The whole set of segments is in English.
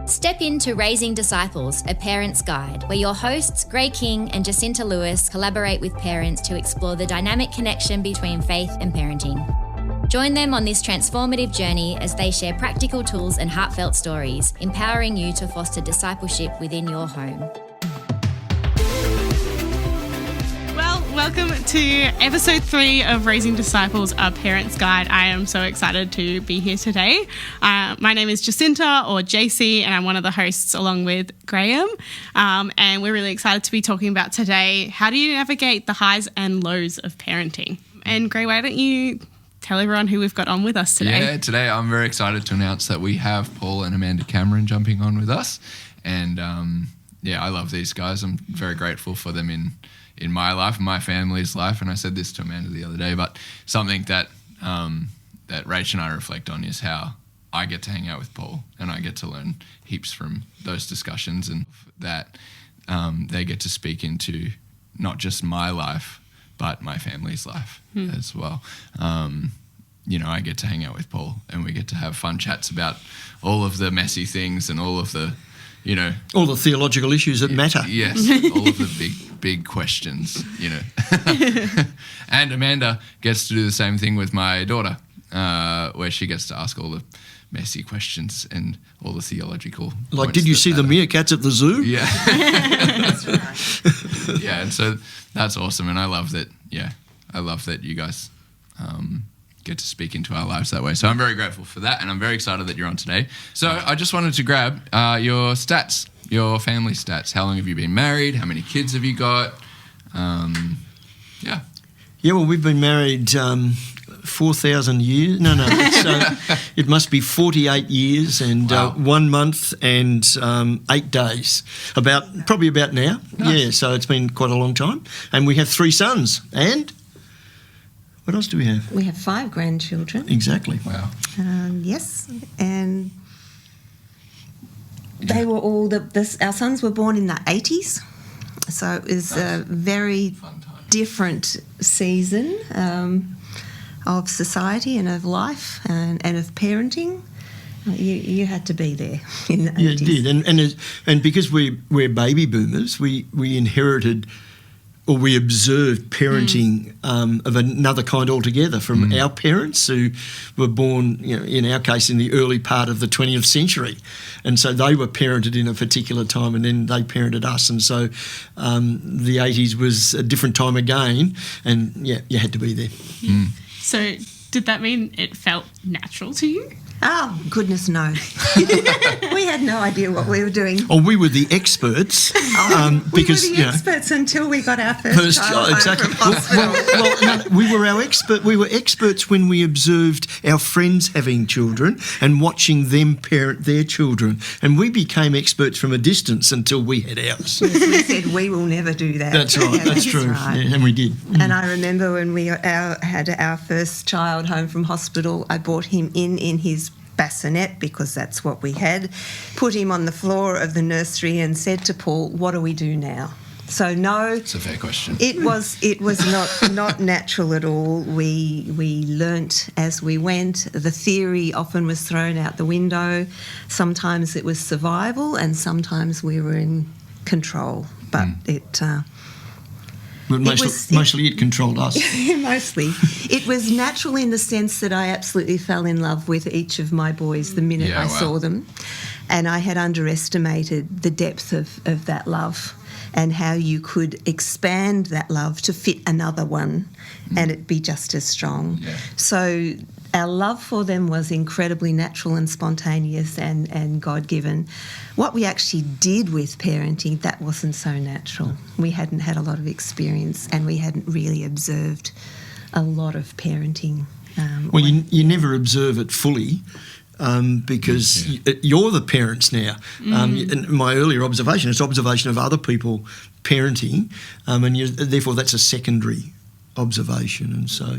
Step into Raising Disciples, a parent's guide, where your hosts, Gray King and Jacinta Lewis, collaborate with parents to explore the dynamic connection between faith and parenting. Join them on this transformative journey as they share practical tools and heartfelt stories, empowering you to foster discipleship within your home. Welcome to episode 3 of Raising Disciples, a Parent's Guide. I am so excited to be here today. My name is Jacinta, or JC, and I'm one of the hosts along with Graham. And we're really excited to be talking about today, how do you navigate the highs and lows of parenting? And Gray, why don't you tell everyone who we've got on with us today? Yeah, today I'm very excited to announce that we have Paul and Amanda Cameron jumping on with us. And I love these guys. I'm very grateful for them in my life, my family's life, and I said this to Amanda the other day, but something that that Rach and I reflect on is how I get to hang out with Paul and I get to learn heaps from those discussions, and that they get to speak into not just my life, but my family's life as well. I get to hang out with Paul and we get to have fun chats about all of the messy things and all of the all the theological issues that matter. Yes, all of the big questions, And Amanda gets to do the same thing with my daughter, where she gets to ask all the messy questions and all the theological. Like, did you see the meerkats at the zoo? Yeah. That's right. Yeah, and so that's awesome, and I love that you guys get to speak into our lives that way. So I'm very grateful for that, and I'm very excited that you're on today. So I just wanted to grab your stats, your family stats. How long have you been married? How many kids have you got? Yeah, well, we've been married 4,000 years. No, it must be 48 years and Wow. 1 month and 8 days. Probably about now. Nice. Yeah, so it's been quite a long time. And we have 3 sons. And what else do we have? We have 5 grandchildren. Exactly. Wow. Yes, and they were all our sons were born in the 80s, so it was a very Fun time. different season of society and of life and of parenting. You had to be there in the 80s. Yeah, it did. And because we're baby boomers, we inherited or we observed parenting of another kind altogether from our parents who were born, in our case, in the early part of the 20th century. And so they were parented in a particular time and then they parented us. And so the 80s was a different time again. And, you had to be there. So did that mean it felt natural to you? Oh, goodness, no. We had no idea what we were doing. Oh, we were the experts. Because, we were the experts until we got our first child home exactly. from hospital. We were experts when we observed our friends having children and watching them parent their children. And we became experts from a distance until we had ours. Yes, we said we will never do that. That's right. Yeah, that's true. right. Yeah, and we did. And I remember when we had our first child home from hospital, I brought him in his bassinet because that's what we had, put him on the floor of the nursery and said to Paul, what do we do now? So no, It's a fair question. it was not natural at all. We learnt as we went. The theory often was thrown out the window. Sometimes it was survival and sometimes we were in control, but Mostly it controlled us. Mostly. It was natural in the sense that I absolutely fell in love with each of my boys the minute I saw them. And I had underestimated the depth of that love and how you could expand that love to fit another one and it be just as strong. Yeah. So our love for them was incredibly natural and spontaneous and God-given. What we actually did with parenting, that wasn't so natural. We hadn't had a lot of experience and we hadn't really observed a lot of parenting. Well, you never observe it fully because you're the parents now. And my earlier observation is observation of other people parenting, and therefore that's a secondary observation. And so,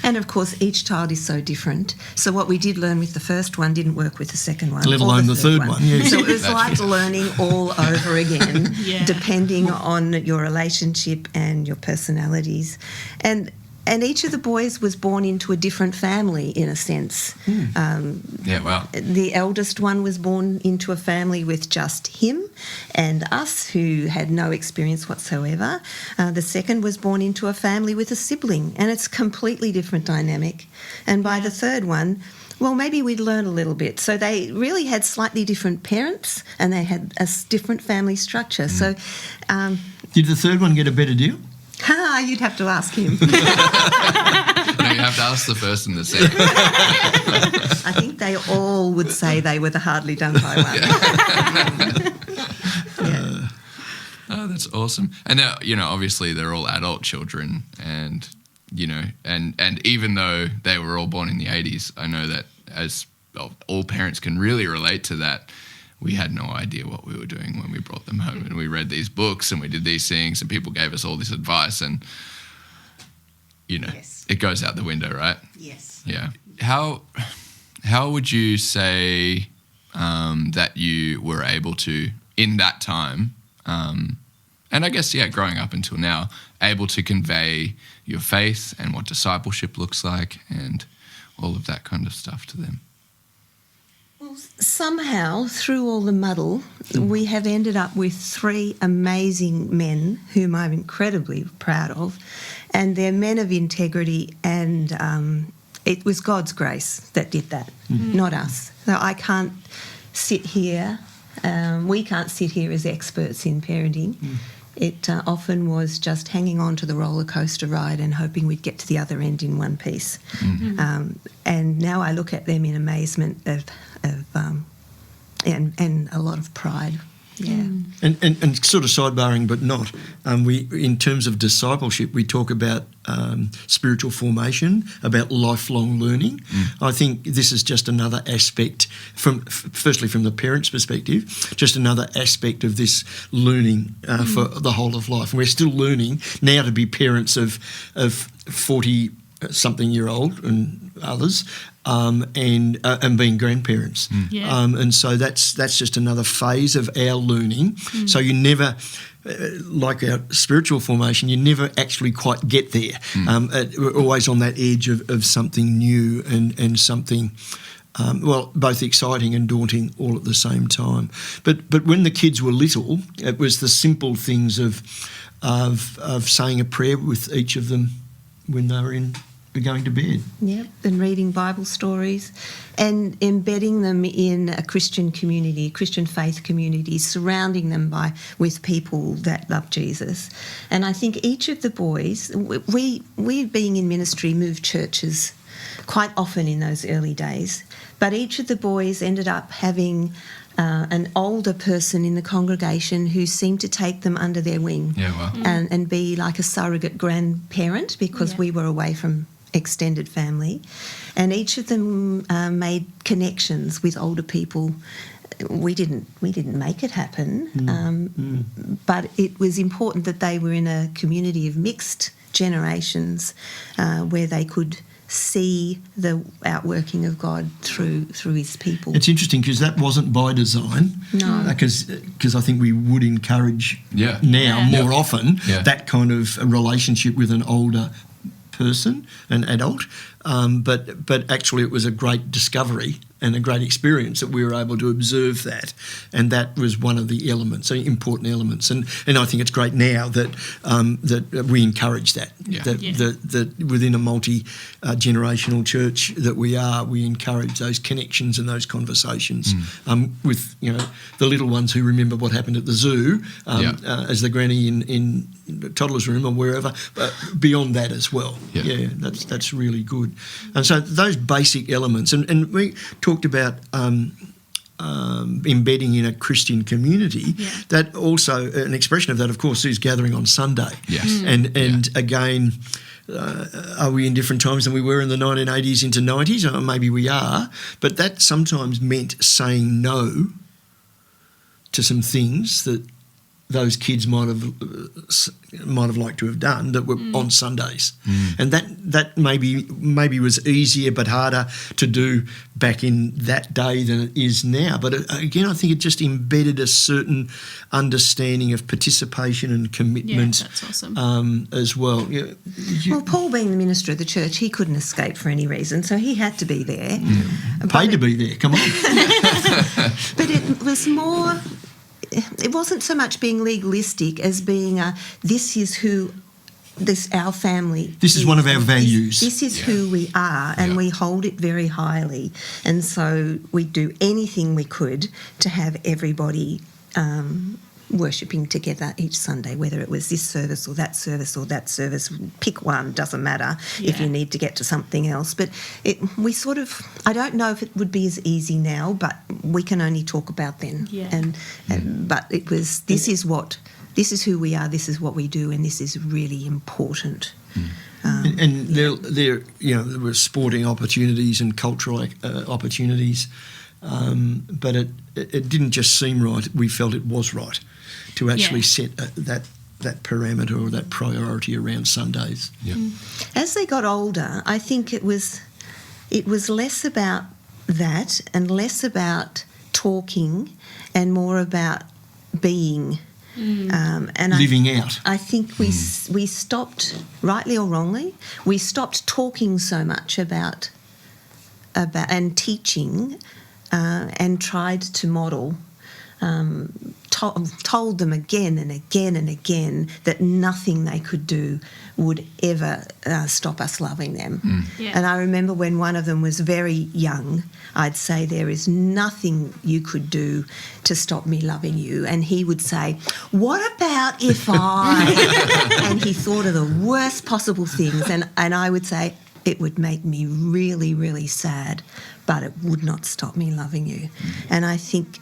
And of course, each child is so different. So what we did learn with the first one didn't work with the second one. Let alone the third one. Yeah. So it was like learning all over again, Yeah. depending on your relationship and your personalities. And and each of the boys was born into a different family, in a sense. Wow. The eldest one was born into a family with just him and us, who had no experience whatsoever. The second was born into a family with a sibling, and it's a completely different dynamic. And by the third one, well, maybe we'd learn a little bit. So they really had slightly different parents, and they had a different family structure. So, did the third one get a better deal? You'd have to ask him. No, you have to ask the first and the second. I think they all would say they were the hardly done by one. Oh, that's awesome. And now, obviously they're all adult children, and and even though they were all born in the 80s, I know that as all parents can really relate to that. We had no idea what we were doing when we brought them home, and we read these books and we did these things, and people gave us all this advice, and Yes. It goes out the window, right? Yes. Yeah. How would you say that you were able to, in that time, and I guess growing up until now, able to convey your faith and what discipleship looks like and all of that kind of stuff to them? Somehow, through all the muddle, we have ended up with 3 amazing men whom I'm incredibly proud of, and they're men of integrity, and it was God's grace that did that, not us. So I can't sit here, we can't sit here as experts in parenting. It often was just hanging on to the roller coaster ride and hoping we'd get to the other end in one piece. And now I look at them in amazement and a lot of pride. Yeah. And sort of sidebarring, but not. We, in terms of discipleship, we talk about spiritual formation, about lifelong learning. I think this is just another aspect, firstly from the parents' perspective, just another aspect of this learning for the whole of life. And we're still learning now to be parents of 40-something-year-old and others, and being grandparents. And so that's just another phase of our learning. So you never, like our spiritual formation, you never actually quite get there. We're always on that edge of something new and something, both exciting and daunting all at the same time. But when the kids were little, it was the simple things of saying a prayer with each of them when they were going to bed. Yep, and reading Bible stories and embedding them in a Christian community, Christian faith community, surrounding them with people that love Jesus. And I think each of the boys, we being in ministry, moved churches quite often in those early days, but each of the boys ended up having an older person in the congregation who seemed to take them under their wing and be like a surrogate grandparent, because we were away from extended family, and each of them made connections with older people. We didn't make it happen, but it was important that they were in a community of mixed generations where they could see the outworking of God through his people. It's interesting because that wasn't by design. No. Because I think we would encourage more often that kind of relationship with an older person, an adult, but actually it was a great discovery and a great experience that we were able to observe that, and that was one of the elements, important elements, and I think it's great now that that we encourage that, that within a multi-generational church that we encourage those connections and those conversations with the little ones who remember what happened at the zoo as the granny in the toddler's room or wherever, but beyond that as well. That's really good. And so those basic elements, and we talked about embedding in a Christian community. That also, an expression of that, of course, is gathering on Sunday. And again, are we in different times than we were in the 1980s into 90s? Or maybe we are, but that sometimes meant saying no to some things that those kids might have liked to have done that were on Sundays, and that maybe was easier but harder to do back in that day than it is now. But again, I think it just embedded a certain understanding of participation and commitment. Yeah, that's awesome. As well. Well, Paul, being the minister of the church, he couldn't escape for any reason, so he had to be there. Paid to be there. Come on. But it was more. It wasn't so much being legalistic as being our family. This is one of our values. This is who we are, and we hold it very highly. And so we do anything we could to have everybody worshipping together each Sunday, whether it was this service or that service or that service. Pick one, doesn't matter if you need to get to something else. But I don't know if it would be as easy now, but we can only talk about then. Yeah. But it was, this is who we are, this is what we do, and this is really important. And there were sporting opportunities and cultural opportunities, but it didn't just seem right. We felt it was right to actually set that parameter or that priority around Sundays. Yeah. As they got older, I think it was less about that and less about talking and more about being. And living out. I think we stopped, rightly or wrongly, we stopped talking so much about and teaching, and tried to model. Told them again and again and again that nothing they could do would ever stop us loving them. And I remember when one of them was very young, I'd say, there is nothing you could do to stop me loving you. And he would say, what about if I... And he thought of the worst possible things. And I would say, it would make me really, really sad, but it would not stop me loving you. And I think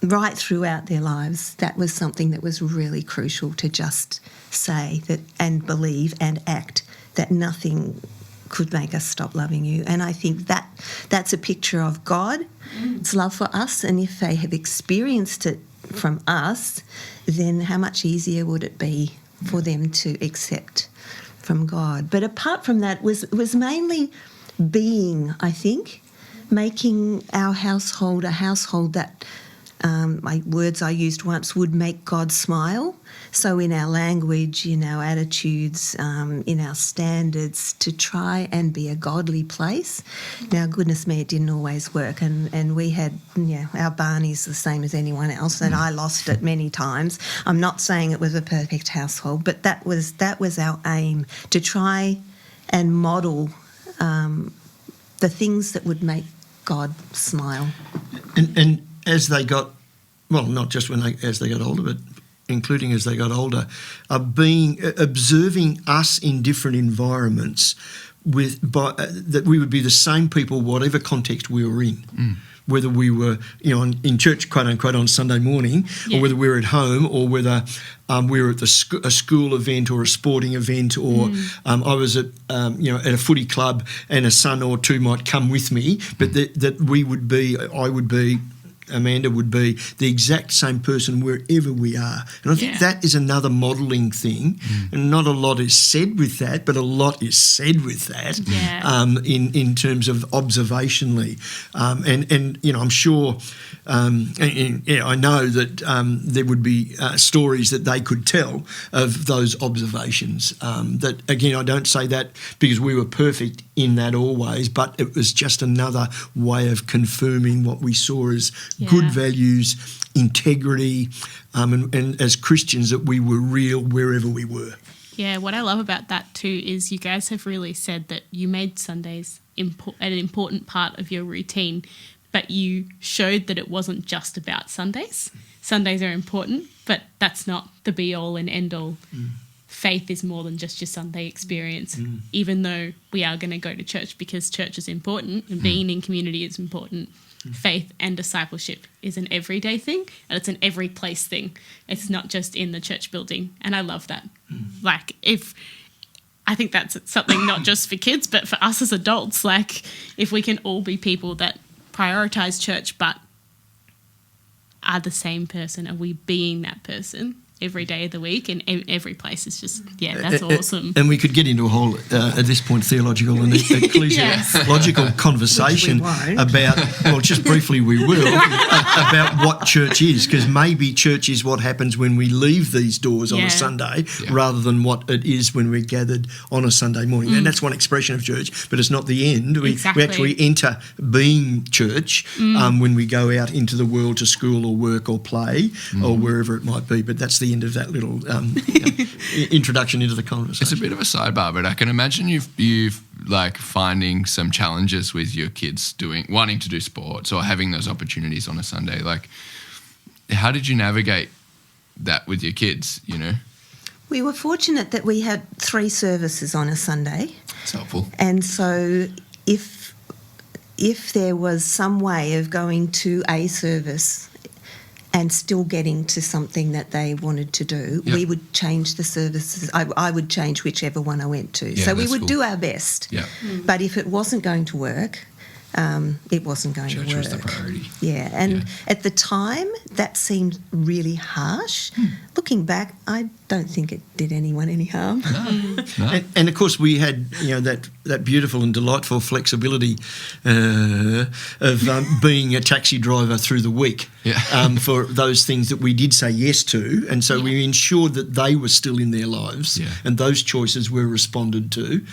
right throughout their lives, that was something that was really crucial to just say that and believe and act that nothing could make us stop loving you. And I think that's a picture of God's love for us, and if they have experienced it from us, then how much easier would it be for them to accept from God. But apart from that, was mainly being, I think, making our household a household that my words I used once, would make God smile. So in our language, in our attitudes, in our standards, to try and be a godly place. Now, goodness me, it didn't always work. And we had, our Barney's the same as anyone else, and I lost it many times. I'm not saying it was a perfect household, but that was our aim, to try and model the things that would make God smile. And as they got, well, not just as they got older, but including as they got older, observing us in different environments that we would be the same people, whatever context we were in. Whether we were, in church, quote unquote, on Sunday morning, or whether we were at home, or whether we were at a school event or a sporting event, or I was at a footy club, and a son or two might come with me, but that we would be, I would be, Amanda would be the exact same person wherever we are. And I think that is another modelling thing. And not a lot is said with that, but a lot is said with that in terms of observationally. And I'm sure, I know that there would be stories that they could tell of those observations. That, again, I don't say that because we were perfect in that always, but it was just another way of confirming what we saw as good values, integrity, and as Christians that we were real wherever we were. Yeah, what I love about that too is you guys have really said that you made Sundays an important part of your routine, but you showed that it wasn't just about Sundays. Sundays are important, but that's not the be-all and end-all. Faith is more than just your Sunday experience, even though we are going to go to church because church is important and being in community is important. Faith and discipleship is an everyday thing, and it's an every place thing. It's not just in the church building, and I love that. Like, I think that's something not just for kids, but for us as adults. Like, if we can all be people that prioritize church, but are the same person? Are we being that person every day of the week and every place? Is just, that's awesome. And we could get into a whole, at this point, theological and ecclesiological conversation about, well, just briefly we will, about what church is, because maybe church is what happens when we leave these doors on a Sunday rather than what it is when we're gathered on a Sunday morning. And that's one expression of church, but it's not the end. We actually enter being church when we go out into the world to school or work or play or wherever it might be. But that's the end of that little introduction into the conversation. It's a bit of a sidebar, but I can imagine you've like finding some challenges with your kids wanting to do sports or having those opportunities on a Sunday. Like, how did you navigate that with your kids, you know? We were fortunate that we had 3 services on a Sunday. It's helpful. And so if there was some way of going to a service and still getting to something that they wanted to do, we would change the services. I would change whichever one I went to. So we would do our best. Yeah. But if it wasn't going to work, it wasn't going to work. Church was the priority. Yeah, and at the time, that seemed really harsh. Looking back, I don't think it did anyone any harm. No. And of course, we had that beautiful and delightful flexibility of being a taxi driver through the week for those things that we did say yes to, and so we ensured that they were still in their lives, and those choices were responded to.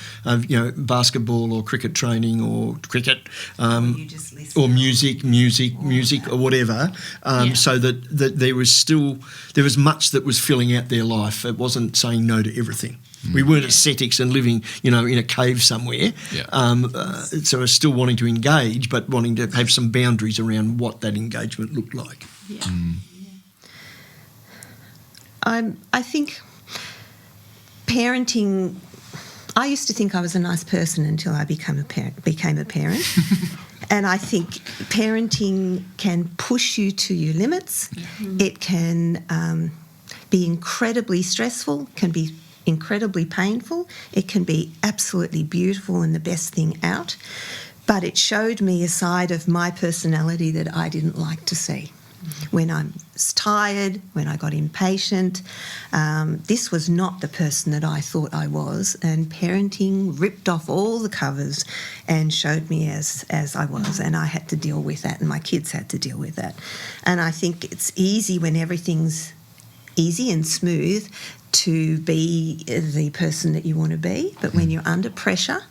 Basketball or cricket training or cricket, or music or whatever, so that there was much that was filling out their life. It wasn't saying no to everything. We weren't ascetics and living, in a cave somewhere. So I was still wanting to engage, but wanting to have some boundaries around what that engagement looked like. I think parenting. I used to think I was a nice person until I became a parent. And I think parenting can push you to your limits. It can be incredibly stressful, can be incredibly painful. It can be absolutely beautiful and the best thing out. But it showed me a side of my personality that I didn't like to see. When I was tired, when I got impatient, this was not the person that I thought I was, and parenting ripped off all the covers and showed me as I was, and I had to deal with that, and my kids had to deal with that. And I think it's easy when everything's easy and smooth to be the person that you want to be, but when you're under pressure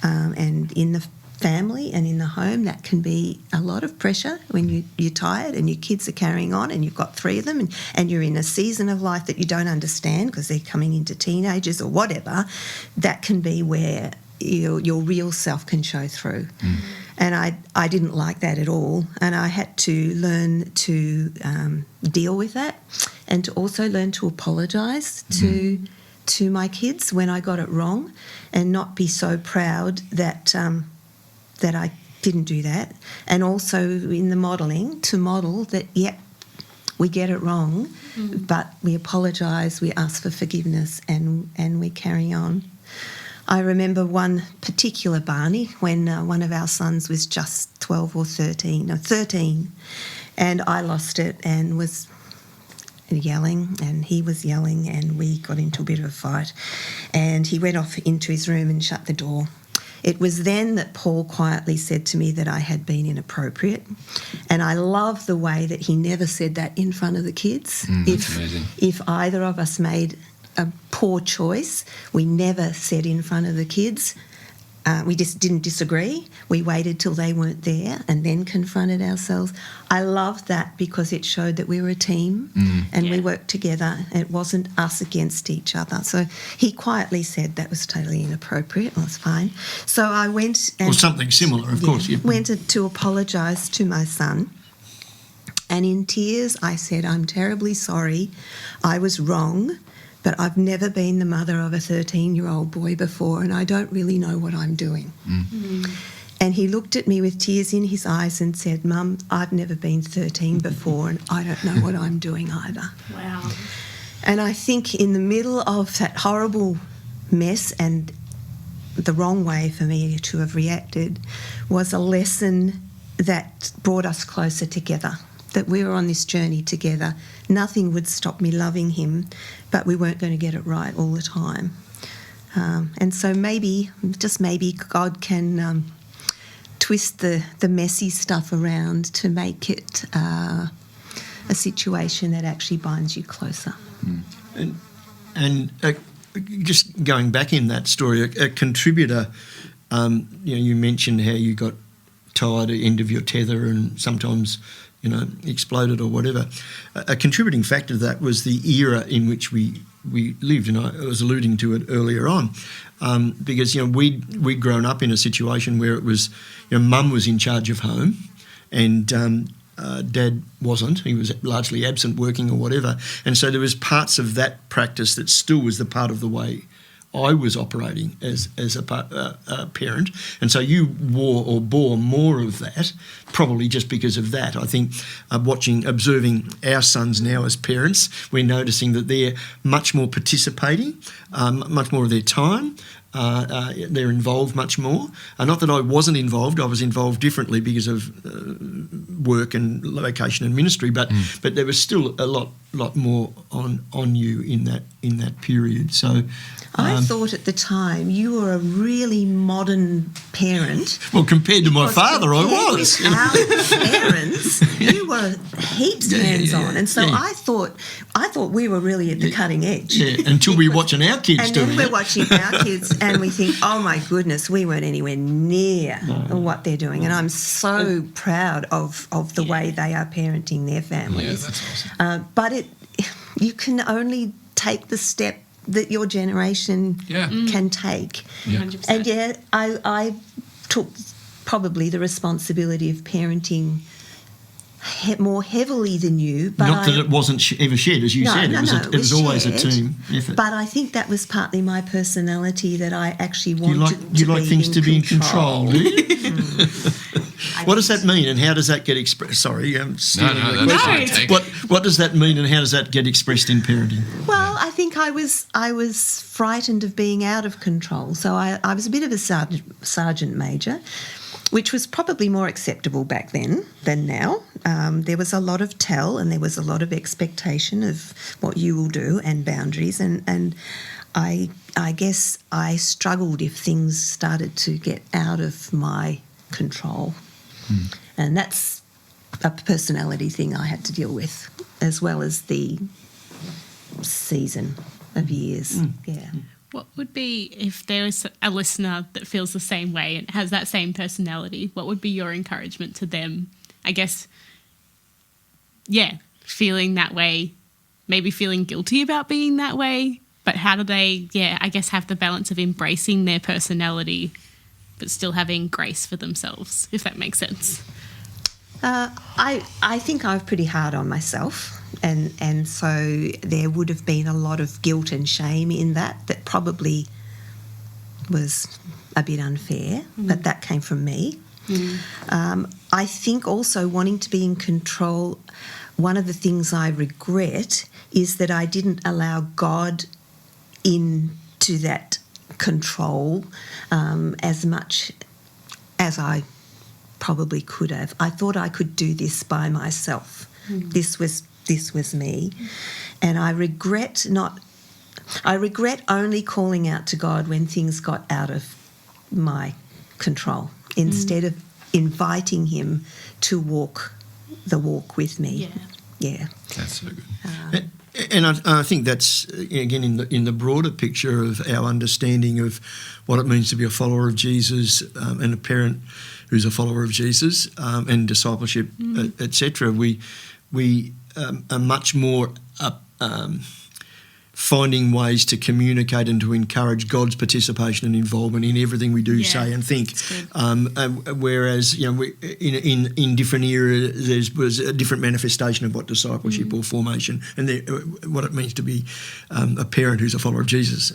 and in the family and in the home, that can be a lot of pressure when you're tired and your kids are carrying on and you've got 3 of them and you're in a season of life that you don't understand because they're coming into teenagers or whatever. That can be where your real self can show through. And I didn't like that at all, and I had to learn to deal with that and to also learn to apologise to my kids when I got it wrong and not be so proud that I didn't do that, and also in the modelling to model that, we get it wrong, but we apologise, we ask for forgiveness, and we carry on. I remember one particular Barney when one of our sons was just 13, and I lost it and was yelling, and he was yelling, and we got into a bit of a fight, and he went off into his room and shut the door. It was then that Paul quietly said to me that I had been inappropriate, and I love the way that he never said that in front of the kids. If either of us made a poor choice, we never said in front of the kids. We just didn't disagree. We waited till they weren't there and then confronted ourselves. I loved that because it showed that we were a team and we worked together. It wasn't us against each other. So he quietly said that was totally inappropriate. Well, it's fine. So I went and... Or something similar, of course. Went to apologise to my son. And in tears I said, I'm terribly sorry. I was wrong. But I've never been the mother of a 13-year-old boy before, and I don't really know what I'm doing. And he looked at me with tears in his eyes and said, Mum, I've never been 13 before, and I don't know what I'm doing either. Wow. And I think in the middle of that horrible mess, and the wrong way for me to have reacted, was a lesson that brought us closer together. that we were on this journey together. Nothing would stop me loving him, but we weren't going to get it right all the time. And so maybe, just maybe, God can twist the messy stuff around to make it a situation that actually binds you closer. And just going back in that story, a contributor, you mentioned how you got tired at the end of your tether and sometimes, exploded or whatever. A contributing factor to that was the era in which we lived, and I was alluding to it earlier on, because, we'd grown up in a situation where it was, mum was in charge of home and dad wasn't. He was largely absent working or whatever. And so there was parts of that practice that still was the part of the way I was operating as a parent. And so you bore more of that, probably just because of that. I think observing our sons now as parents, we're noticing that they're much more participating, much more of their time. They're involved much more. Not that I wasn't involved. I was involved differently because of work and location and ministry, but there was still a lot more on you in that period. So I thought at the time you were a really modern parent. Well, compared to my father, I was. With our parents, you were heaps hands-on, and so I thought we were really at the cutting edge. Yeah, until we're watching our kids and doing it. And then we're watching our kids, and we think, oh my goodness, we weren't anywhere near what they're doing, and I'm so proud of the way they are parenting their families. Yeah, that's awesome. But you can only take the step that your generation can take. Yeah. 100%. And I took probably the responsibility of parenting more heavily than you. But not that it wasn't ever shared, as you said. It was always a team effort. But I think that was partly my personality, that I actually wanted you like things to be in control. Do you? What does that mean, and how does that get expressed? Sorry, I'm stealing the question. What does that mean, and how does that get expressed in parenting? Well, I think I was frightened of being out of control, so I was a bit of a sergeant major, which was probably more acceptable back then than now. There was a lot of tell, and there was a lot of expectation of what you will do and boundaries, and I guess I struggled if things started to get out of my control. And that's a personality thing I had to deal with, as well as the season of years. Yeah. What would be, if there is a listener that feels the same way and has that same personality, what would be your encouragement to them? I guess, feeling that way, maybe feeling guilty about being that way, but how do they, have the balance of embracing their personality but still having grace for themselves, if that makes sense? I think I was pretty hard on myself, and so there would have been a lot of guilt and shame in that probably was a bit unfair, but that came from me. I think also wanting to be in control, one of the things I regret is that I didn't allow God into that control as much as I probably could have. I thought I could do this by myself. This was me, and I regret only calling out to God when things got out of my control, instead of inviting him to walk the walk with me. Yeah. That's so good. And I think that's, again, in the broader picture of our understanding of what it means to be a follower of Jesus, and a parent who's a follower of Jesus, and discipleship, etc. We are much more finding ways to communicate and to encourage God's participation and involvement in everything we do, say and think. Whereas, in different eras, there was a different manifestation of what discipleship or formation and what it means to be a parent who's a follower of Jesus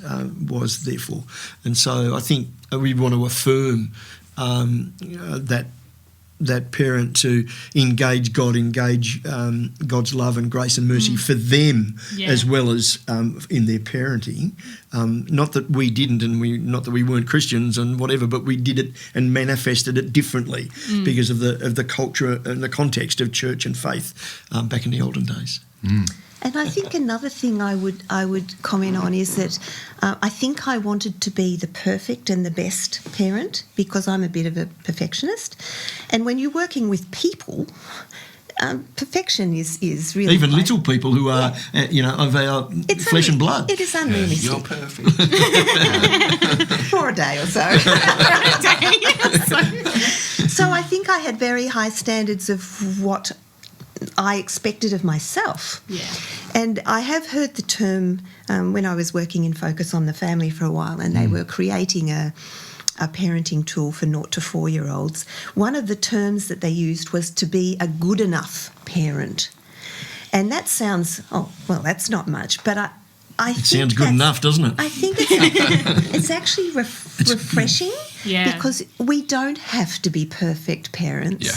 was, therefore. And so I think we want to affirm that that parent to engage God's love and grace and mercy for them as well as in their parenting. Not that we didn't, and not that we weren't Christians and whatever, but we did it and manifested it differently because of the culture and the context of church and faith back in the olden days. And I think another thing I would comment on is that I think I wanted to be the perfect and the best parent because I'm a bit of a perfectionist. And when you're working with people, perfection is really even little people who are of our flesh and blood. It is unrealistic. You're perfect. For a day or so. So I think I had very high standards of what I expected of myself. Yeah. And I have heard the term when I was working in Focus on the Family for a while, and they were creating a parenting tool for 0 to 4-year-olds. One of the terms that they used was to be a good enough parent. And that sounds, that's not much, but I think it sounds good enough, doesn't it? I think it's actually refreshing because we don't have to be perfect parents. Yeah.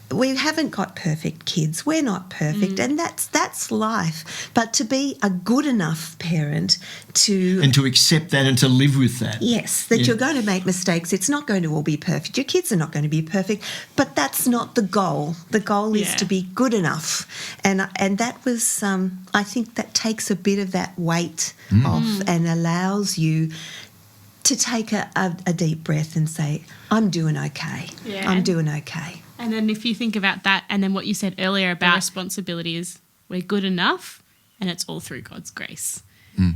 We haven't got perfect kids. We're not perfect, and that's life. But to be a good enough parent and to accept that and to live with that. Yes, that you're going to make mistakes. It's not going to all be perfect. Your kids are not going to be perfect, but that's not the goal. The goal is to be good enough, and that was I think that takes a bit of that weight off and allows you to take a deep breath and say, I'm doing okay. Yeah. I'm doing okay. And then if you think about that and then what you said earlier about responsibility is we're good enough and it's all through God's grace.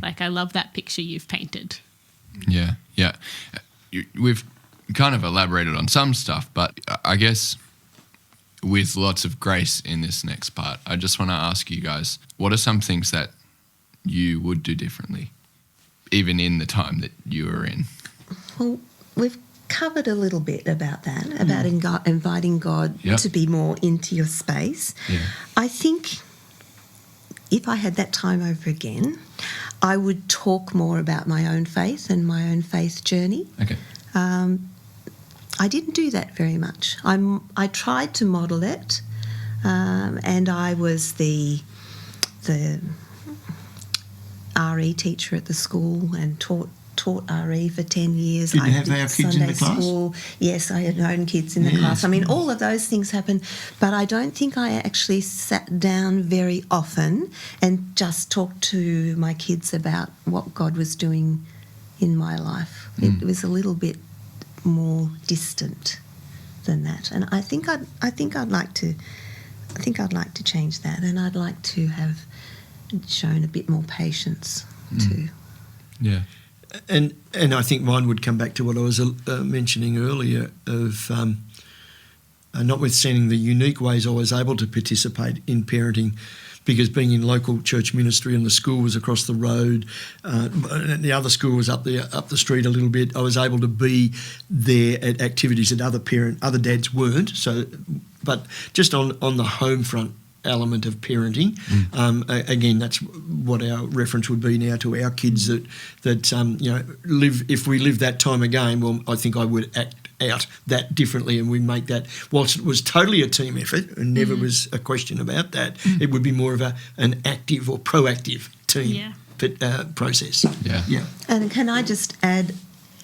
Like I love that picture you've painted. Yeah. We've kind of elaborated on some stuff, but I guess with lots of grace in this next part, I just want to ask you guys, what are some things that you would do differently, even in the time that you were in? Well, we've covered a little bit about that, about inviting God to be more into your space. Yeah. I think if I had that time over again, I would talk more about my own faith and my own faith journey. Okay. I didn't do that very much. I tried to model it, and I was the RE teacher at the school and taught RE for 10 years. Did you have our kids in the class? School. Yes, I had own kids in the class. I mean, all of those things happen, but I don't think I actually sat down very often and just talked to my kids about what God was doing in my life. It was a little bit more distant than that, and I think I'd like to change that, and I'd like to have shown a bit more patience too. Yeah. And I think mine would come back to what I was mentioning earlier of notwithstanding the unique ways I was able to participate in parenting, because being in local church ministry and the school was across the road, and the other school was up the street a little bit, I was able to be there at activities that other dads weren't. So, but just on the home front element of parenting, again, that's what our reference would be now to our kids that live. If we live that time again, well, I think I would act out that differently, and we make that. Whilst it was totally a team effort, and never was a question about that, it would be more of an active or proactive team process. Yeah. And can I just add,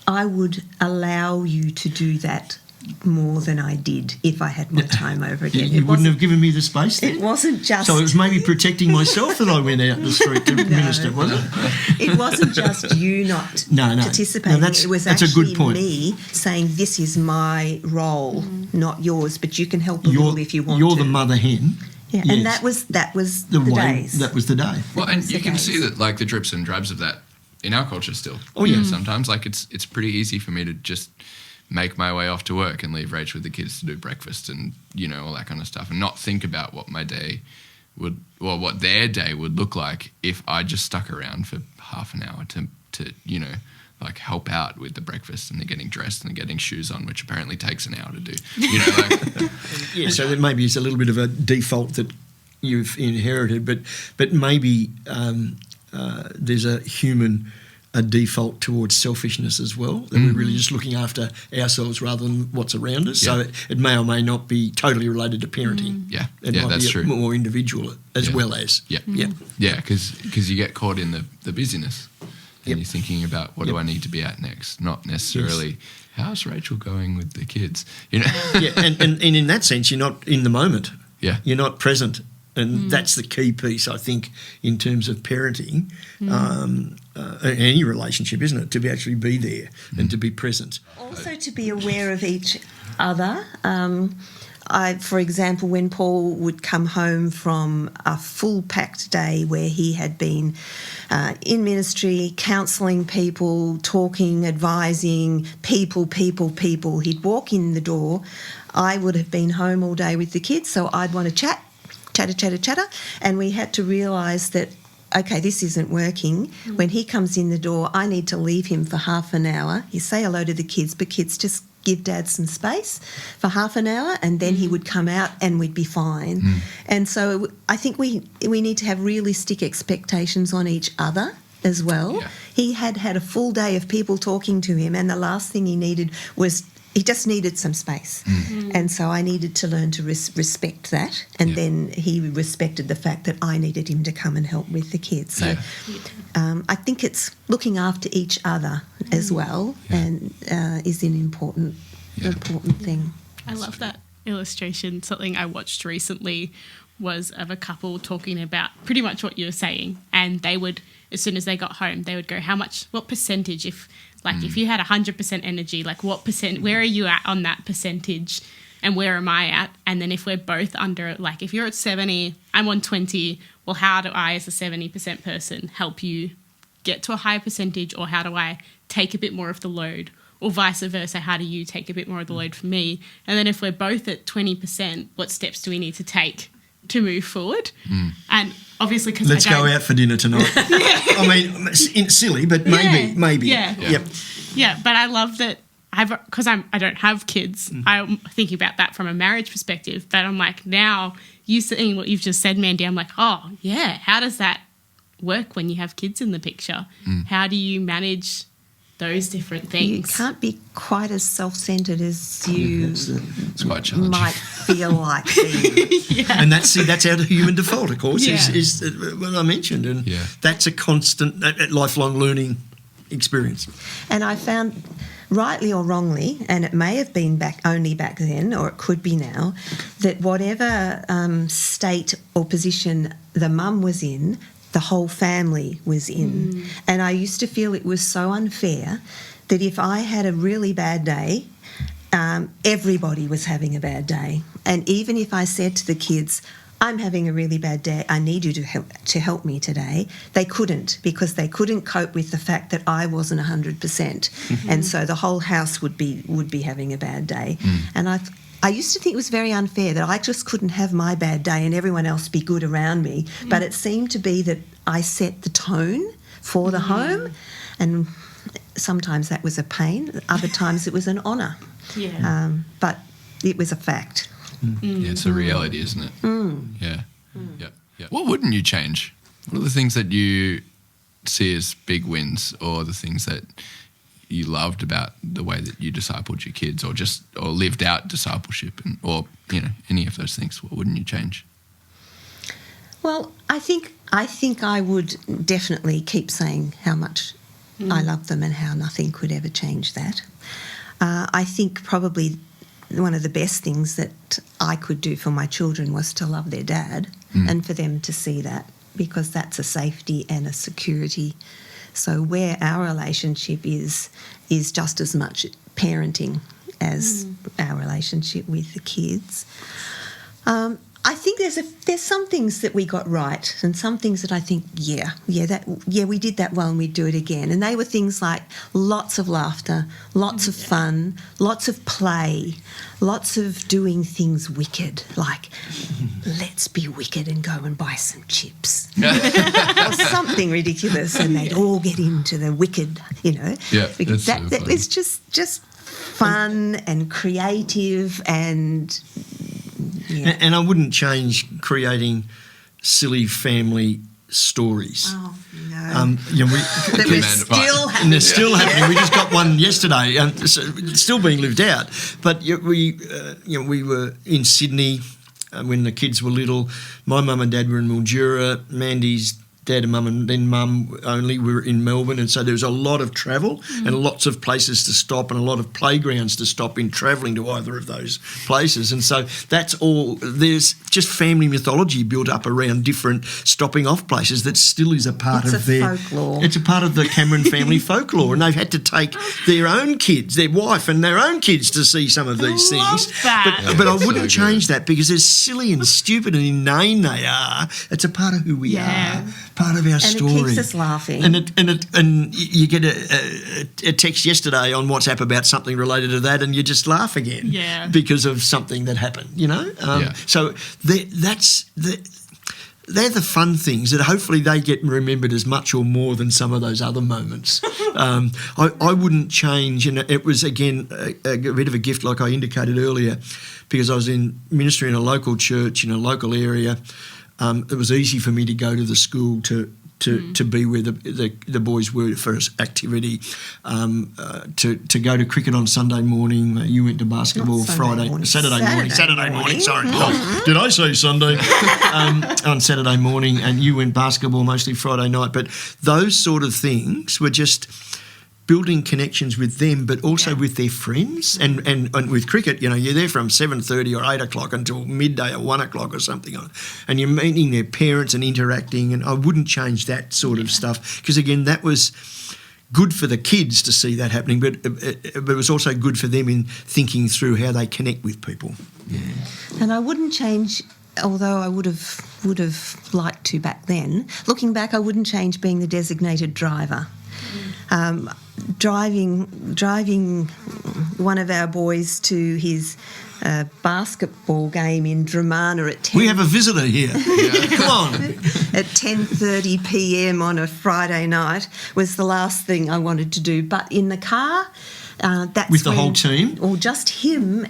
I would allow you to do that more than I did if I had my time over again. You wouldn't have given me the space then? It wasn't just... So it was maybe protecting myself that I went out the street to minister, was it? It wasn't just you not participating. No, it was actually a good point. Me saying this is my role, not yours, but you can help a little if you want You're to. the mother hen. Yeah, yes. and that was the days. That was the day. Well, and you can see that, like, the drips and drabs of that in our culture still. Oh, yeah. Sometimes, like, it's pretty easy for me to just make my way off to work and leave Rach with the kids to do breakfast and, all that kind of stuff, and not think about what my day what their day would look like if I just stuck around for half an hour to like help out with the breakfast, and they're getting dressed and they're getting shoes on, which apparently takes an hour to do. Yeah, so that maybe it's a little bit of a default that you've inherited, but maybe there's a human a default towards selfishness as well, that we're really just looking after ourselves rather than what's around us. So it may or may not be totally related to parenting. It might that's be true. More individual as well as. Because you get caught in the busyness and you're thinking about what do I need to be at next, not necessarily how's Rachel going with the kids, you know. And in that sense, you're not in the moment. You're not present. And that's the key piece, I think, in terms of parenting, any relationship, isn't it? To be actually be there and to be present. Also to be aware of each other. For example, when Paul would come home from a full-packed day where he had been in ministry, counselling people, talking, advising people, he'd walk in the door. I would have been home all day with the kids, so I'd want to chatter, and we had to realise that, okay, this isn't working. When he comes in the door, I need to leave him for half an hour. You say hello to the kids, but kids, just give Dad some space for half an hour, and then he would come out and we'd be fine. And so I think we need to have realistic expectations on each other as well. He had a full day of people talking to him, and the last thing he needed was he just needed some space. And so I needed to learn to respect that. And then he respected the fact that I needed him to come and help with the kids. So I think it's looking after each other as well and is an important thing. I love that illustration. Something I watched recently was of a couple talking about pretty much what you were saying. And they would, as soon as they got home, they would go, what percentage, if you had 100% energy, like what percent, where are you at on that percentage and where am I at? And then if we're both under, like if you're at 70, I'm on 20, well, how do I as a 70% person help you get to a higher percentage, or how do I take a bit more of the load? Or vice versa, how do you take a bit more of the load for me? And then if we're both at 20%, what steps do we need to take to move forward? And obviously, because let's go out for dinner tonight. I mean, it's silly, but maybe. Yeah, but I love that. Because I don't have kids. I'm thinking about that from a marriage perspective. But I'm like, now you saying what you've just said, Mandy, I'm like, oh yeah, how does that work when you have kids in the picture? How do you manage those different things? You can't be quite as self-centred as you it's quite challenging. might feel like being. And that's our human default, of course, is what I mentioned. And that's a constant, lifelong learning experience. And I found, rightly or wrongly, and it may have been only back then, or it could be now, that whatever state or position the mum was in, the whole family was in. And I used to feel it was so unfair that if I had a really bad day, everybody was having a bad day. And even if I said to the kids, I'm having a really bad day, I need you to help me today, they couldn't, because they couldn't cope with the fact that I wasn't 100%. And so the whole house would be having a bad day. And I used to think it was very unfair that I just couldn't have my bad day and everyone else be good around me. But it seemed to be that I set the tone for the home, and sometimes that was a pain, other times it was an honour. But it was a fact. Yeah, it's a reality, isn't it? Yeah. What wouldn't you change? What are the things that you see as big wins, or the things that you loved about the way that you discipled your kids, or lived out discipleship, or any of those things? What wouldn't you change? Well, I think I would definitely keep saying how much I love them and how nothing could ever change that. I think probably one of the best things that I could do for my children was to love their dad and for them to see that, because that's a safety and a security. So where our relationship is just as much parenting as our relationship with the kids. I think there's some things that we got right, and some things that I think, we did that well and we'd do it again. And they were things like lots of laughter, lots of fun, lots of play, lots of doing things wicked, like let's be wicked and go and buy some chips. Or something ridiculous, and they'd all get into the wicked, that was just fun and creative and... Yeah. And I wouldn't change creating silly family stories. Oh, no. That we're still and they're still happening. We just got one yesterday, and so it's still being lived out. But we were in Sydney when the kids were little. My mum and dad were in Mildura. Mandy's dad and mum and then mum only were in Melbourne, and so there was a lot of travel and lots of places to stop and a lot of playgrounds to stop in travelling to either of those places. And so that's all. There's just family mythology built up around different stopping off places that still is a part of their folklore. It's a part of the Cameron family folklore, and they've had to take their own kids, their wife and their own kids to see some of these things. That. But I wouldn't change that, because as silly and stupid and inane they are, it's a part of who we are. Part of our story. And it keeps us laughing. And you get a text yesterday on WhatsApp about something related to that, and you just laugh again because of something that happened, So they're the fun things that hopefully they get remembered as much or more than some of those other moments. I wouldn't change, and it was, again, a bit of a gift, like I indicated earlier, because I was in ministry in a local church in a local area. It was easy for me to go to the school to be where the boys were for activity, to go to cricket on Sunday morning. You went to basketball Saturday morning. Sorry, did I say Sunday? On Saturday morning, and you went basketball mostly Friday night. But those sort of things were just building connections with them, but also with their friends. And with cricket, you're there from 7:30 or 8 o'clock until midday or 1 o'clock or something. And you're meeting their parents and interacting, and I wouldn't change that sort of stuff, because, again, that was good for the kids to see that happening, but it was also good for them in thinking through how they connect with people. Yeah. And I wouldn't change, although I would have liked to back then. Looking back, I wouldn't change being the designated driver. Driving one of our boys to his basketball game in Dramana at 10. We have a visitor here. Come on. At 10:30 p.m. on a Friday night was the last thing I wanted to do. But in the car, that's with the whole team, or just him,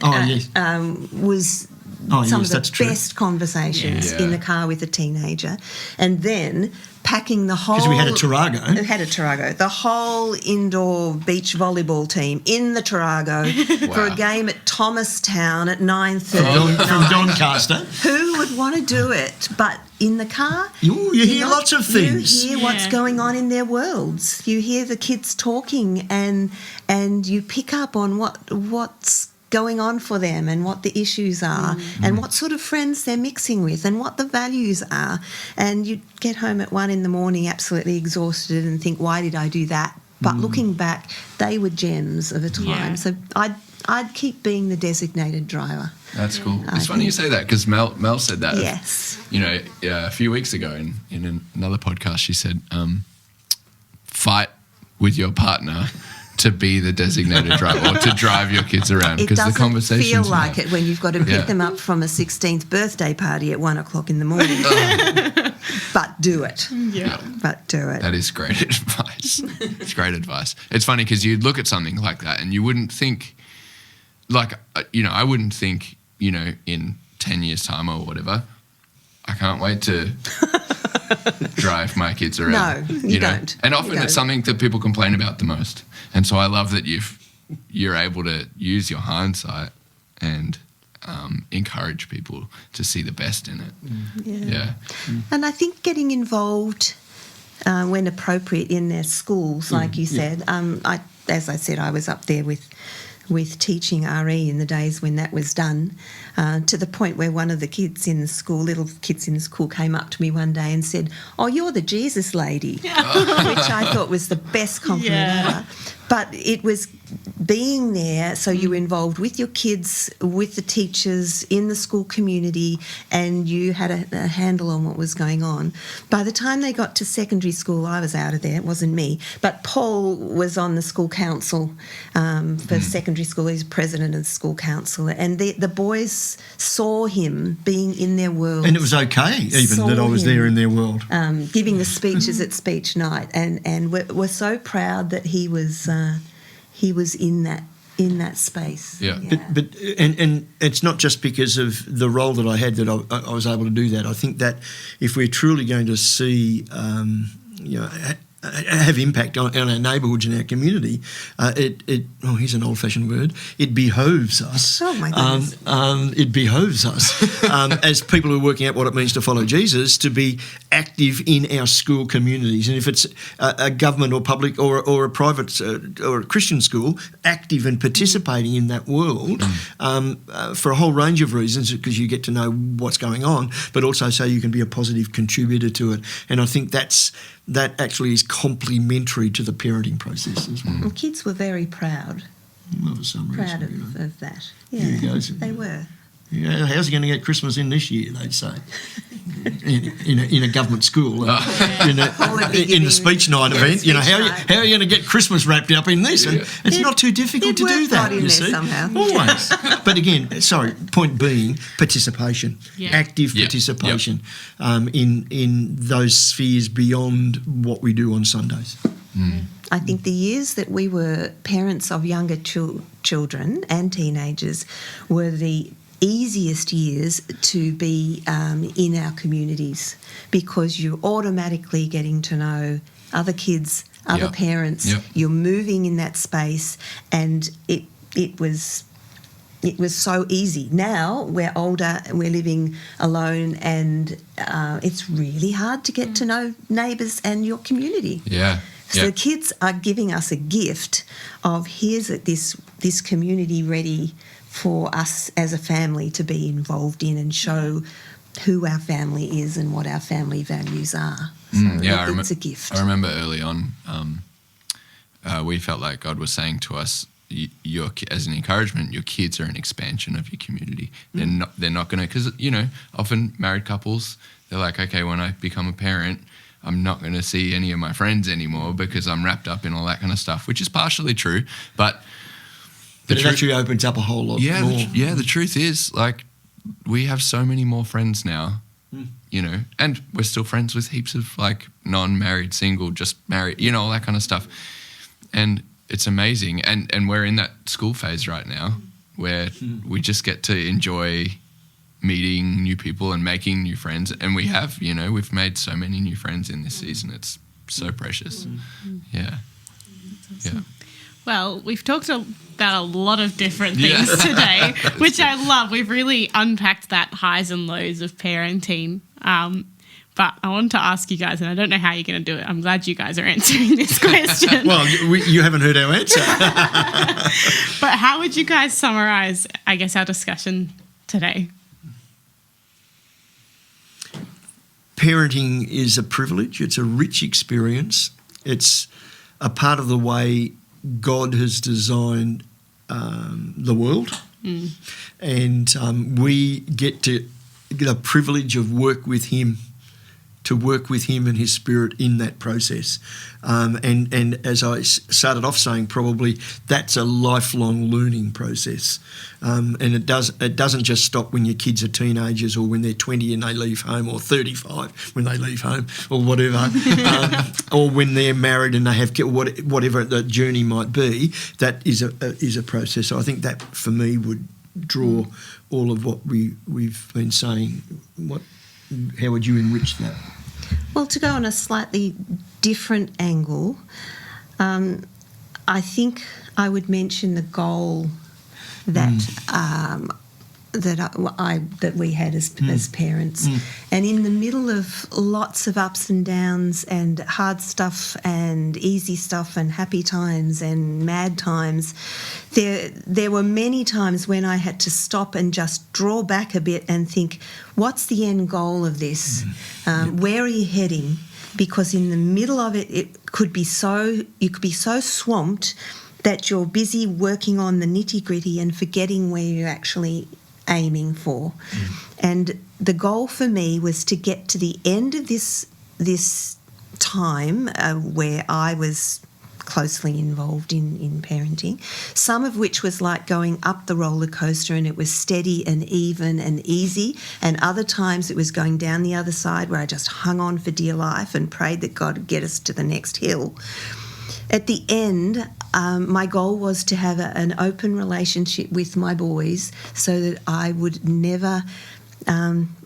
was some of the best conversations in the car with a teenager, and then packing the whole... Because we had a Tarago. We had a Tarago. The whole indoor beach volleyball team in the Tarago for a game at Thomastown at 9:30 from Doncaster. Who would want to do it? But in the car... You hear lots of things. You hear what's going on in their worlds. You hear the kids talking, and you pick up on what's going on for them and what the issues are and what sort of friends they're mixing with and what the values are. And you get home at 1 a.m. absolutely exhausted and think, why did I do that? But looking back, they were gems of a time. Yeah. So I'd keep being the designated driver. That's cool. It's funny you say that, because Mel said that. Yes. A few weeks ago in another podcast, she said, fight with your partner to be the designated driver or to drive your kids around, because the conversations feel like it when you've got to pick them up from a 16th birthday party at 1 o'clock in the morning. But do it. Yeah. But do it. That is great advice. It's great advice. It's funny because you'd look at something like that and you wouldn't think, I wouldn't think, in 10 years' time or whatever, I can't wait to drive my kids around. No, you don't. And often it's something that people complain about the most. And so I love that you're able to use your hindsight and encourage people to see the best in it. Yeah. And I think getting involved when appropriate in their schools, like you said. As I said, I was up there with teaching RE in the days when that was done, to the point where one of the little kids in the school came up to me one day and said, "Oh, you're the Jesus lady," which I thought was the best compliment ever. But it was being there, so you were involved with your kids, with the teachers, in the school community, and you had a handle on what was going on. By the time they got to secondary school, I was out of there. It wasn't me. But Paul was on the school council for secondary school. He's president of the school council. And the boys saw him being in their world. And it was okay, even, that I was there in their world. Giving the speeches at speech night. And we're so proud that he was in that space. Yeah. But it's not just because of the role that I had that I was able to do that. I think that if we're truly going to see, have impact on our neighbourhoods and our community, here's an old-fashioned word, it behoves us. Oh, my goodness. It behoves us as people who are working out what it means to follow Jesus to be active in our school communities. And if it's a government or public or a private or a Christian school, active and participating in that world for a whole range of reasons, because you get to know what's going on, but also so you can be a positive contributor to it. And I think that actually is complementary to the parenting process as well. And kids were very proud. Well, for some reason, of that. Yeah, they were. Yeah, how's he going to get Christmas in this year, they'd say, in a government school. In the speech night event, how are you going to get Christmas wrapped up in this? And it's not too difficult to do that, you see. Somehow. Always. But again, point being, participation, active participation in those spheres beyond what we do on Sundays. I think the years that we were parents of younger children and teenagers were the easiest years to be in our communities, because you're automatically getting to know other kids, other parents. You're moving in that space, and it was so easy. Now we're older and we're living alone, and it's really hard to get to know neighbours and your community. So the kids are giving us a gift of here's this community ready for us as a family to be involved in and show who our family is and what our family values are. So it's a gift. I remember early on we felt like God was saying to us, as an encouragement, your kids are an expansion of your community. They're not going to, because, often married couples, they're like, okay, when I become a parent, I'm not going to see any of my friends anymore because I'm wrapped up in all that kind of stuff, which is partially true, but it actually opens up a whole lot more. The truth is, like, we have so many more friends now, and we're still friends with heaps of, like, non-married, single, just married, all that kind of stuff. And it's amazing. And we're in that school phase right now where we just get to enjoy meeting new people and making new friends. And we have, we've made so many new friends in this season. It's so precious. Yeah. Awesome. Well, we've talked about a lot of different things today, which I love. We've really unpacked that highs and lows of parenting. But I wanted to ask you guys, and I don't know how you're going to do it. I'm glad you guys are answering this question. Well, you haven't heard our answer. But how would you guys summarise, I guess, our discussion today? Parenting is a privilege. It's a rich experience. It's a part of the way God has designed the world, and we get the privilege of work with Him and His Spirit in that process. And as I started off saying, probably that's a lifelong learning process. And it doesn't just stop when your kids are teenagers or when they're 20 and they leave home, or 35 when they leave home, or whatever, or when they're married and they have whatever the journey might be. That is a process. So I think that for me would draw all of what we've been saying. How would you enrich that? Well, to go on a slightly different angle, I think I would mention the goal that that we had as parents, and in the middle of lots of ups and downs and hard stuff and easy stuff and happy times and mad times, there were many times when I had to stop and just draw back a bit and think, what's the end goal of this? Where are you heading? Because in the middle of it, you could be so swamped that you're busy working on the nitty-gritty and forgetting where you're actually aiming for. And the goal for me was to get to the end of this time where I was closely involved in parenting, some of which was like going up the roller coaster and it was steady and even and easy, and other times it was going down the other side where I just hung on for dear life and prayed that God would get us to the next hill. At the end, my goal was to have an open relationship with my boys so that I would never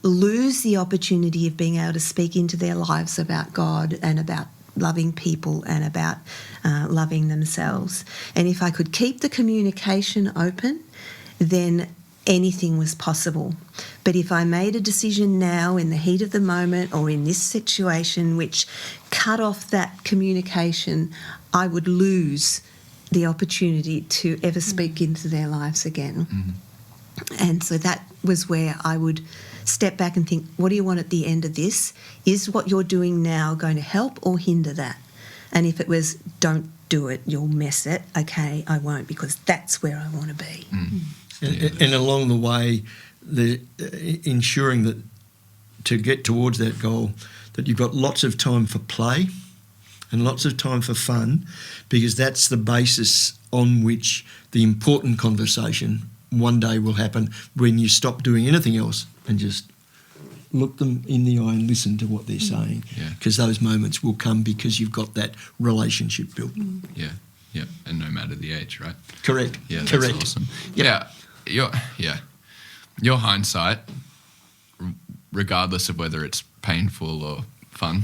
lose the opportunity of being able to speak into their lives about God and about loving people and about loving themselves. And if I could keep the communication open, then anything was possible. But if I made a decision now in the heat of the moment or in this situation which cut off that communication, I would lose the opportunity to ever speak into their lives again. And so that was where I would step back and think, what do you want at the end of this? Is what you're doing now going to help or hinder that? And if it was, don't do it, you'll mess it, okay, I won't, because that's where I want to be. And along the way, ensuring that to get towards that goal, that you've got lots of time for play and lots of time for fun, because that's the basis on which the important conversation one day will happen when you stop doing anything else and just look them in the eye and listen to what they're saying. Because those moments will come because you've got that relationship built. Yeah, and no matter the age, right? Correct. Yeah, that's Correct. awesome. Yep. Your hindsight, regardless of whether it's painful or fun,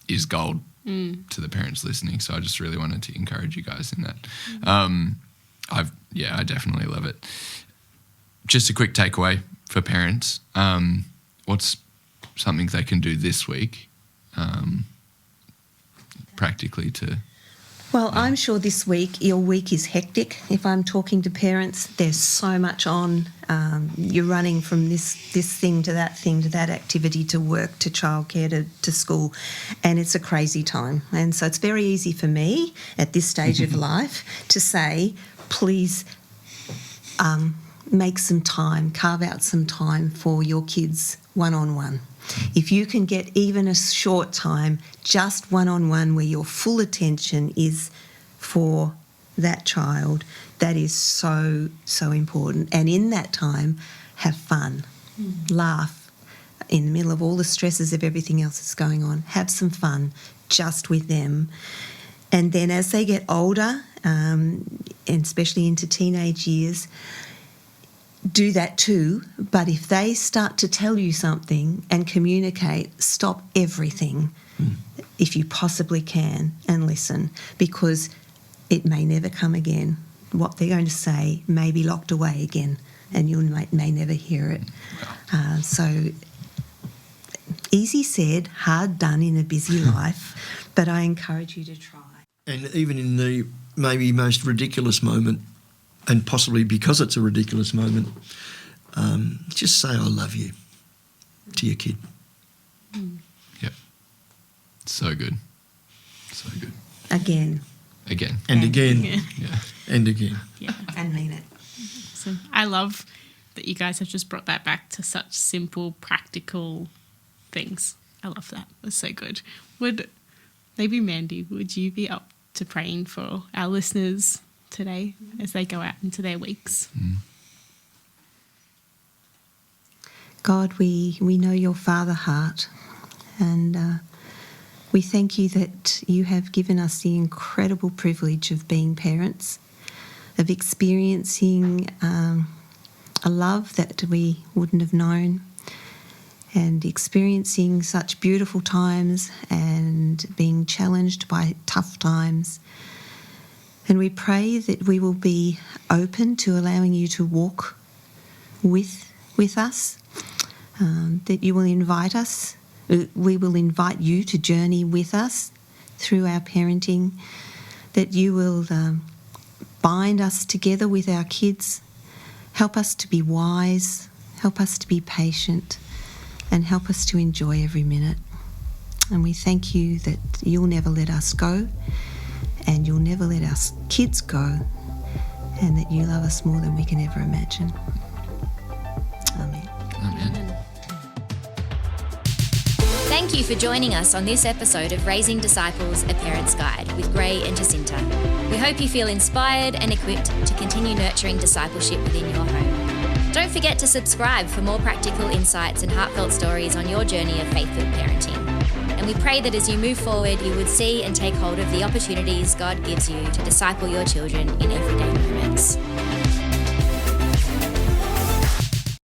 is gold to the parents listening. So I just really wanted to encourage you guys in that. I definitely love it. Just a quick takeaway for parents. What's something they can do this week, practically to... Well, I'm sure this week, your week is hectic. If I'm talking to parents, there's so much on. You're running from this thing to that activity, to work, to childcare, to school, and it's a crazy time. And so it's very easy for me at this stage of life to say, please make some time, carve out some time for your kids one-on-one. If you can get even a short time, just one-on-one, where your full attention is for that child, that is so, so important. And in that time, have fun, laugh. In the middle of all the stresses of everything else that's going on, have some fun just with them. And then as they get older, and especially into teenage years, do that too, but if they start to tell you something and communicate, stop everything if you possibly can and listen, because it may never come again. What they're going to say may be locked away again and you may never hear it. So easy said, hard done in a busy life, but I encourage you to try. And even in the maybe most ridiculous moment, and possibly because it's a ridiculous moment, just say I love you to your kid. Yep. So good. So good. Again. And again. Yeah. And again. Yeah. And mean it. So I love that you guys have just brought that back to such simple, practical things. I love that. That's so good. Maybe Mandy, would you be up to praying for our listeners today as they go out into their weeks? God, we know your Father heart, and we thank you that you have given us the incredible privilege of being parents, of experiencing a love that we wouldn't have known, and experiencing such beautiful times and being challenged by tough times. And we pray that we will be open to allowing you to walk with us, that you will invite us, we will invite you to journey with us through our parenting, that you will bind us together with our kids, help us to be wise, help us to be patient, and help us to enjoy every minute. And we thank you that you'll never let us go, and you'll never let our kids go, and that you love us more than we can ever imagine. Amen. Amen. Thank you for joining us on this episode of Raising Disciples, A Parent's Guide with Gray and Jacinta. We hope you feel inspired and equipped to continue nurturing discipleship within your home. Don't forget to subscribe for more practical insights and heartfelt stories on your journey of faith-filled parenting. And we pray that as you move forward, you would see and take hold of the opportunities God gives you to disciple your children in everyday moments.